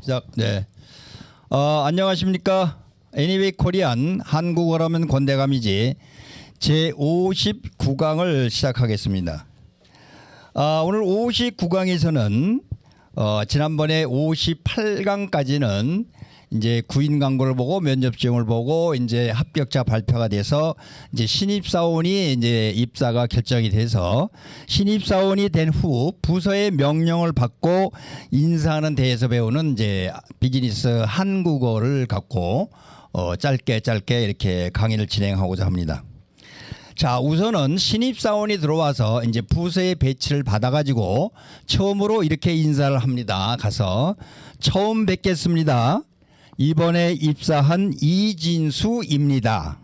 시작. 네. 안녕하십니까. 애니웨이 코리안 한국어라면 권대감이지 제 59강을 시작하겠습니다. 오늘 59강에서는 지난번에 58강까지는 이제 구인 광고를 보고 면접 지형을 보고 이제 합격자 발표가 돼서 이제 신입 사원이 이제 입사가 결정이 돼서 신입 사원이 된 후 부서의 명령을 받고 인사하는 데에서 배우는 이제 비즈니스 한국어를 갖고 짧게 이렇게 강의를 진행하고자 합니다. 자, 우선은 신입사원이 들어와서 이제 부서의 배치를 받아가지고 처음으로 이렇게 인사를 합니다. 가서 처음 뵙겠습니다. 이번에 입사한 이진수입니다.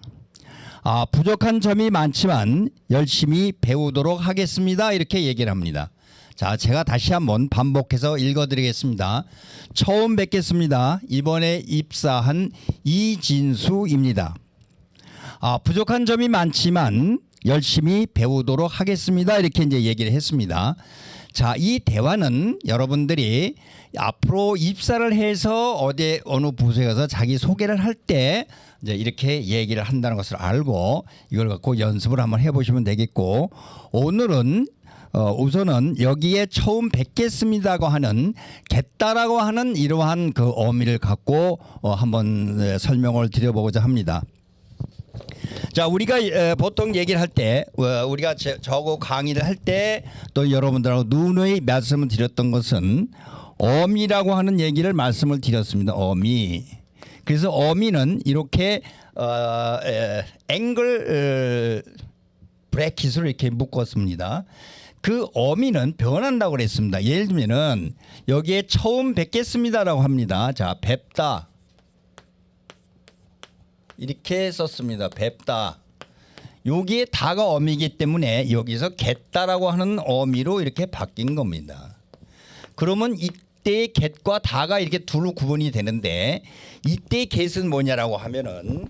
부족한 점이 많지만 열심히 배우도록 하겠습니다. 이렇게 얘기를 합니다. 자, 제가 다시 한번 반복해서 읽어드리겠습니다. 처음 뵙겠습니다. 이번에 입사한 이진수입니다. 부족한 점이 많지만 열심히 배우도록 하겠습니다. 이렇게 이제 얘기를 했습니다. 자, 이 대화는 여러분들이 앞으로 입사를 해서 어느 부서에 가서 자기 소개를 할 때 이제 이렇게 얘기를 한다는 것을 알고 이걸 갖고 연습을 한번 해보시면 되겠고, 오늘은 우선은 여기에 처음 뵙겠습니다고 하는 겠다라고 하는 이러한 그 어미를 갖고 한번 설명을 드려보고자 합니다. 자, 우리가 보통 얘기를 할 때 우리가 저거 강의를 할 때 또 여러분들하고 누누이 말씀을 드렸던 것은 어미라고 하는 얘기를 말씀을 드렸습니다. 어미. 그래서 어미는 이렇게 앵글 브래킷으로 이렇게 묶었습니다. 그 어미는 변한다고 그랬습니다. 예를 들면은 여기에 처음 뵙겠습니다라고 합니다. 자, 뵙다. 이렇게 썼습니다. 뵙다. 여기에 다가 어미이기 때문에 여기서 겠다라고 하는 어미로 이렇게 바뀐 겁니다. 그러면 이때의 get과 다가 이렇게 둘로 구분이 되는데, 이때의 get은 뭐냐라고 하면은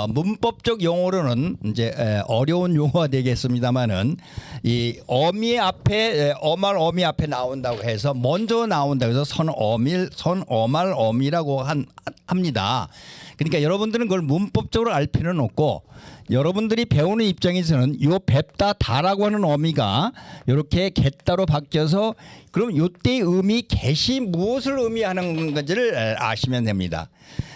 문법적 용어로는 이제 어려운 용어가 되겠습니다만은 이 어미 앞에 어말 어미 앞에 나온다고 해서 먼저 나온다고 해서 선어말 어미라고 합니다. 그러니까 여러분들은 그걸 문법적으로 알 필요는 없고, 여러분들이 배우는 입장에서는 요 뵙다 다라고 하는 어미가 이렇게 겠다로 바뀌어서 그럼 요때의 의미 get이 무엇을 의미하는 건지를 아시면 됩니다.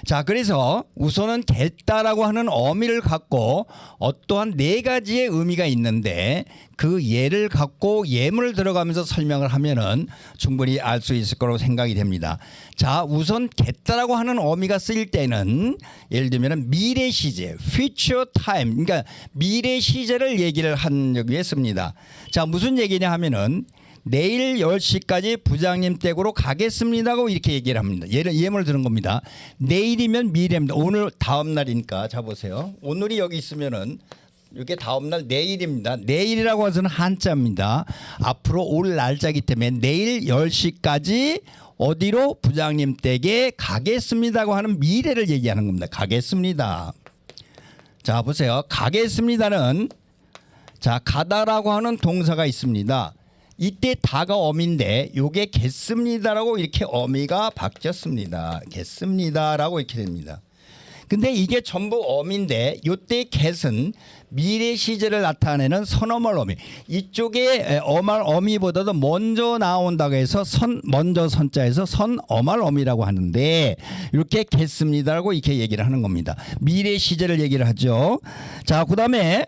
자, 그래서 우선은 겠다라고 하는 어미를 갖고 어떠한 네 가지의 의미가 있는데 그 예를 갖고 예문을 들어가면서 설명을 하면은 충분히 알 수 있을 거라고 생각이 됩니다. 자, 우선 겠다라고 하는 어미가 쓰일 때는 예를 들면 미래 시제, future time, 그러니까 미래 시제를 얘기를 한 적이 있습니다. 자, 무슨 얘기냐 하면은 내일 10시까지 부장님 댁으로 가겠습니다고 이렇게 얘기를 합니다. 예문을 드는 겁니다. 내일이면 미래입니다. 오늘 다음 날이니까. 자, 보세요. 오늘이 여기 있으면은 이게 다음 날 내일입니다. 내일이라고 해서는 한자입니다. 앞으로 올 날짜이기 때문에 내일 10시까지 어디로 부장님 댁에 가겠습니다고 하는 미래를 얘기하는 겁니다. 가겠습니다. 자, 보세요. 가겠습니다는 자, 가다라고 하는 동사가 있습니다. 이때 다가 어미인데 요게 겠습니다라고 이렇게 어미가 바뀌었습니다. 겠습니다라고 이렇게 됩니다. 근데 이게 전부 어미인데 요때 get은 미래 시제를 나타내는 선어말 어미. 이쪽에 어말 어미보다도 먼저 나온다고 해서 먼저 선자에서 선어말 어미라고 하는데 이렇게 겠습니다라고 이렇게 얘기를 하는 겁니다. 미래 시제를 얘기를 하죠. 자, 그다음에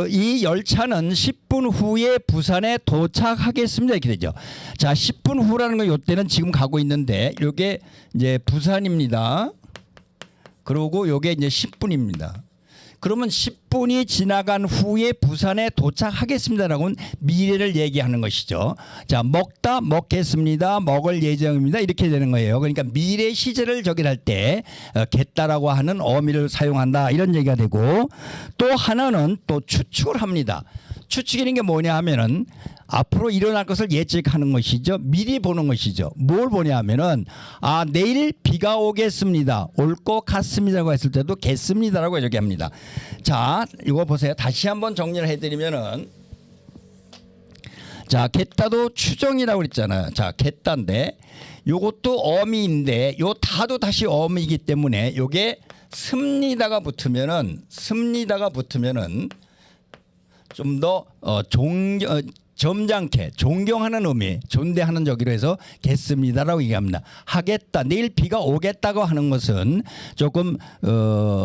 이 열차는 10분 후에 부산에 도착하겠습니다. 이렇게 되죠. 자, 10분 후라는 건 이때는 지금 가고 있는데 요게 이제 부산입니다. 그리고 요게 이제 10분입니다. 그러면 10분이 지나간 후에 부산에 도착하겠습니다라고는 미래를 얘기하는 것이죠. 자, 먹겠습니다. 먹을 예정입니다. 이렇게 되는 거예요. 그러니까 미래 시제를 저기를 할 때 겠다라고 하는 어미를 사용한다 이런 얘기가 되고, 또 하나는 또 추측을 합니다. 추측이라는 게 뭐냐 하면은 앞으로 일어날 것을 예측하는 것이죠. 미리 보는 것이죠. 뭘 보냐 하면은 내일 비가 오겠습니다. 올 것 같습니다라고 했을 때도 겠습니다라고 이렇게 합니다. 자, 이거 보세요. 다시 한번 정리를 해드리면은 자, 겠다도 추정이라고 그랬잖아요. 자, 겠다인데 요것도 어미인데 요 다도 다시 어미이기 때문에 요게 습니다가 붙으면은 좀 더 점잖게 존경하는 의미, 존대하는 저기로 해서 겠습니다라고 얘기합니다. 하겠다, 내일 비가 오겠다고 하는 것은 조금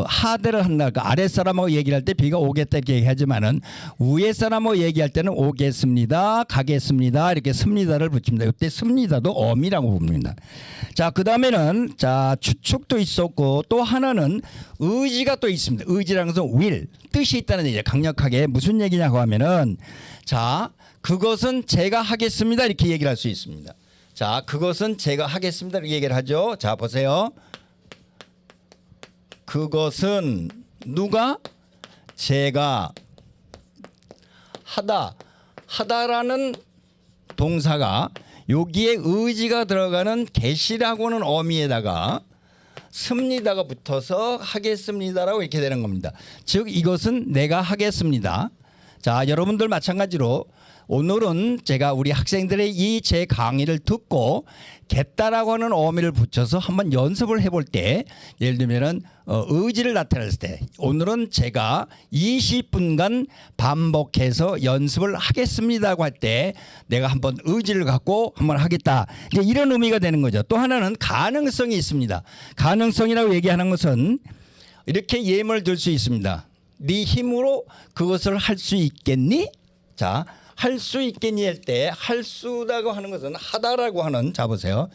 하대를 한달까 아랫사람하고 얘기를 할 때 비가 오겠다 이렇게 얘기하지만은 위에 사람하고 얘기할 때는 오겠습니다, 가겠습니다 이렇게 습니다를 붙입니다. 이때 습니다도 어미라고 봅니다. 자, 그 다음에는 자 추측도 있었고 또 하나는 의지가 또 있습니다. 의지라는 것은 will, 뜻이 있다는 얘기예요. 강력하게 무슨 얘기냐고 하면은 자, 그것은 제가 하겠습니다 이렇게 얘기를 할 수 있습니다. 자, 그것은 제가 하겠습니다 이렇게 얘기를 하죠. 자, 보세요. 그것은 누가? 제가 하다라는 동사가 여기에 의지가 들어가는 get이라고는 어미에다가 습니다가 붙어서 하겠습니다라고 이렇게 되는 겁니다. 즉 이것은 내가 하겠습니다. 자, 여러분들 마찬가지로 오늘은 제가 우리 학생들의 이 제 강의를 듣고 겠다라고 하는 어미를 붙여서 한번 연습을 해볼 때 예를 들면은 의지를 나타냈을 때 오늘은 제가 20분간 반복해서 연습을 하겠습니다고 할 때 내가 한번 의지를 갖고 한번 하겠다 이제 이런 의미가 되는 거죠. 또 하나는 가능성이 있습니다. 가능성이라고 얘기하는 것은 이렇게 예문을 들 수 있습니다. 네 힘으로 그것을 할 수 있겠니? 자, 할 수 있겠니 할 때 할 수라고 하는 것은 하다라고 하는 자 보세요.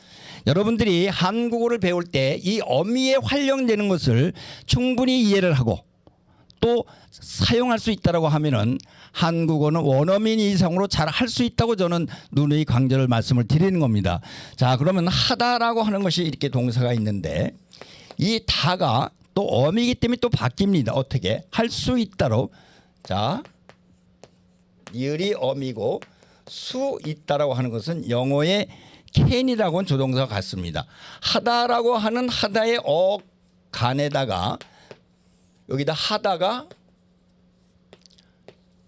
여러분들이 한국어를 배울 때 이 어미에 활용되는 것을 충분히 이해를 하고 또 사용할 수 있다라고 하면은 한국어는 원어민 이상으로 잘 할 수 있다고 저는 누누이 강조를 말씀을 드리는 겁니다. 자, 그러면 하다라고 하는 것이 이렇게 동사가 있는데 이 다가 또 어미이기 때문에 또 바뀝니다. 어떻게? 할 수 있다로 자 이을이 어미고 수 있다라고 하는 것은 영어의 can이라고 하는 조동사가 같습니다. 하다라고 하는 하다의 어간에다가 여기다 하다가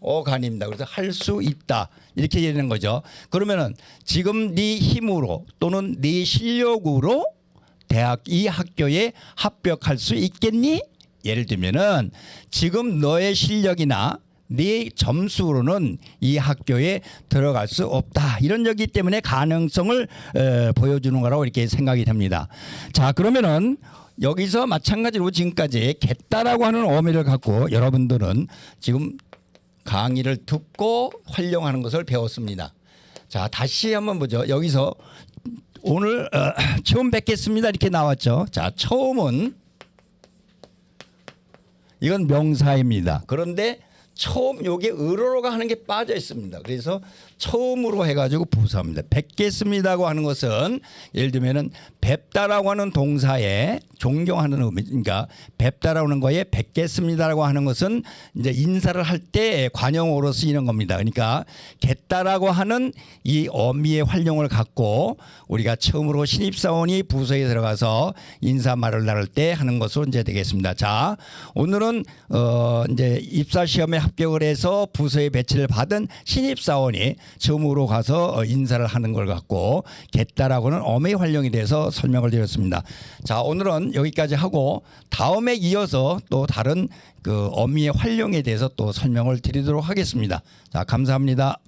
어간입니다. 그래서 할 수 있다 이렇게 되는 거죠. 그러면은 지금 네 힘으로 또는 네 실력으로 대학 이 학교에 합격할 수 있겠니? 예를 들면은 지금 너의 실력이나 네 점수로는 이 학교에 들어갈 수 없다. 이런 얘기 때문에 가능성을 보여주는 거라고 이렇게 생각이 됩니다. 자, 그러면은 여기서 마찬가지로 지금까지 겠다라고 하는 어미를 갖고 여러분들은 지금 강의를 듣고 활용하는 것을 배웠습니다. 자, 다시 한번 보죠. 여기서 오늘 처음 뵙겠습니다 이렇게 나왔죠. 자, 처음은 이건 명사입니다. 그런데 처음 요게 의로로가 하는 게 빠져 있습니다. 그래서 처음으로 해가지고 부사입니다. 뵙겠습니다고 하는 것은 예를 들면은 뵙다라고 하는 동사에 존경하는 의미, 그러니까 뵙다라고 하는 거에 뵙겠습니다라고 하는 것은 이제 인사를 할 때 관용어로 쓰이는 겁니다. 그러니까 겠다라고 하는 이 어미의 활용을 갖고 우리가 처음으로 신입사원이 부서에 들어가서 인사말을 나눌 때 하는 것으로 이제 되겠습니다. 자, 오늘은 이제 입사 시험에 합격을 해서 부서에 배치를 받은 신입사원이 처음으로 가서 인사를 하는 걸 갖고 겠다라고는 어미의 활용에 대해서 설명을 드렸습니다. 자, 오늘은 여기까지 하고 다음에 이어서 또 다른 그 어미의 활용에 대해서 또 설명을 드리도록 하겠습니다. 자, 감사합니다.